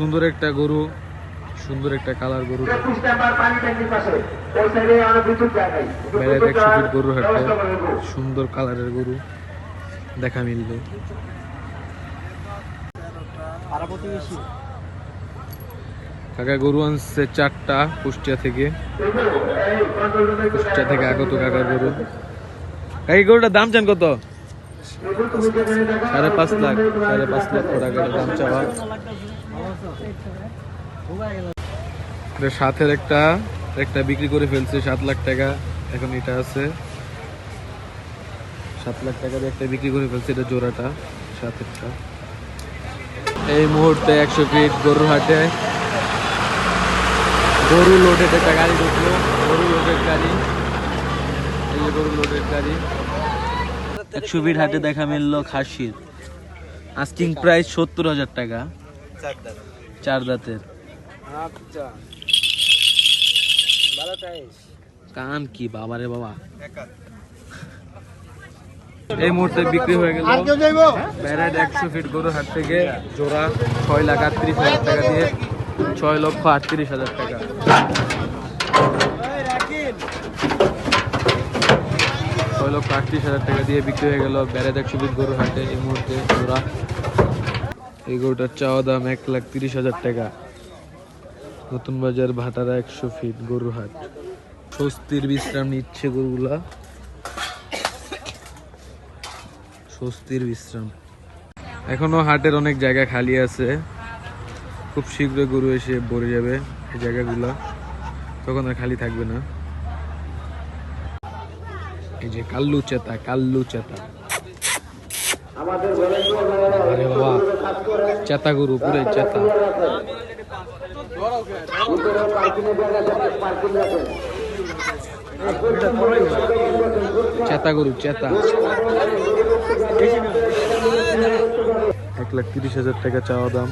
সুন্দর একটা গরু, সুন্দর একটা কালার গরু। বেড়ায় 100 ফিট গরু হাটে সুন্দর কালারের গরু দেখা মিলবে। কাকা গরু আনছে 4টা কুষ্টিয়া থেকে আগত কাকার গরু। কাকি গরুটার দাম চান কত? 5.5 লাখ, 5.5 লক্ষ টাকার দাম চাওয়া। সাথের একটা বিক্রি করে ফেলছে 7 লাখ টাকা। এখন এটা আছে 7 লাখ টাকা দিয়ে একটা বিক্রি করে ফেলছে, এটা জোড়াটা সাথেরটা। এই মুহূর্তে 100 ফিট গরুর হাটে গরু লোডেড একটা গাড়ি ঢুকলো, গরু লোডেড গাড়ি, এই যে গরু লোডেড গাড়ি। 100 ফিট হাটে দেখা মিললো খাসির আস্কিং প্রাইস 70,000 টাকা, 4 দাঁতের। কান কি বাবারে বাবা। এই মুহূর্তে বিক্রি হয়ে গেল ব্যারাড 100 ফিট গরুর হাট থেকে জোড়া 6,38,000 টাকা দিয়ে, 6,38,000 টাকা। 6,38,000 টাকা দিয়ে বিক্রি হয়ে গেল ব্যারাড 100 ফিট গরুর হাটে এই মুহূর্তে জোড়া। এই গরুটার চাওয়া দাম 1,30,000 টাকা। নতুন বাজার ভাটারা 100 ফিট গরুর হাট। স্বস্তির বিশ্রাম নিচ্ছে গরুগুলা, স্বস্তির বিশ্রাম। এখনো হাটের অনেক জায়গা খালি আছে, খুব শীঘ্রই গরু এসে ভরে যাবে এই জায়গাগুলা, তখন আর খালি থাকবে না। এই যে কাল্লু চেতা, কাল্লু চেতা, আরে বাবা চেতা গরু, পুরো চেতা। চেতা গরু, চেতা। 1,30,000 টাকা চাওয়া দাম।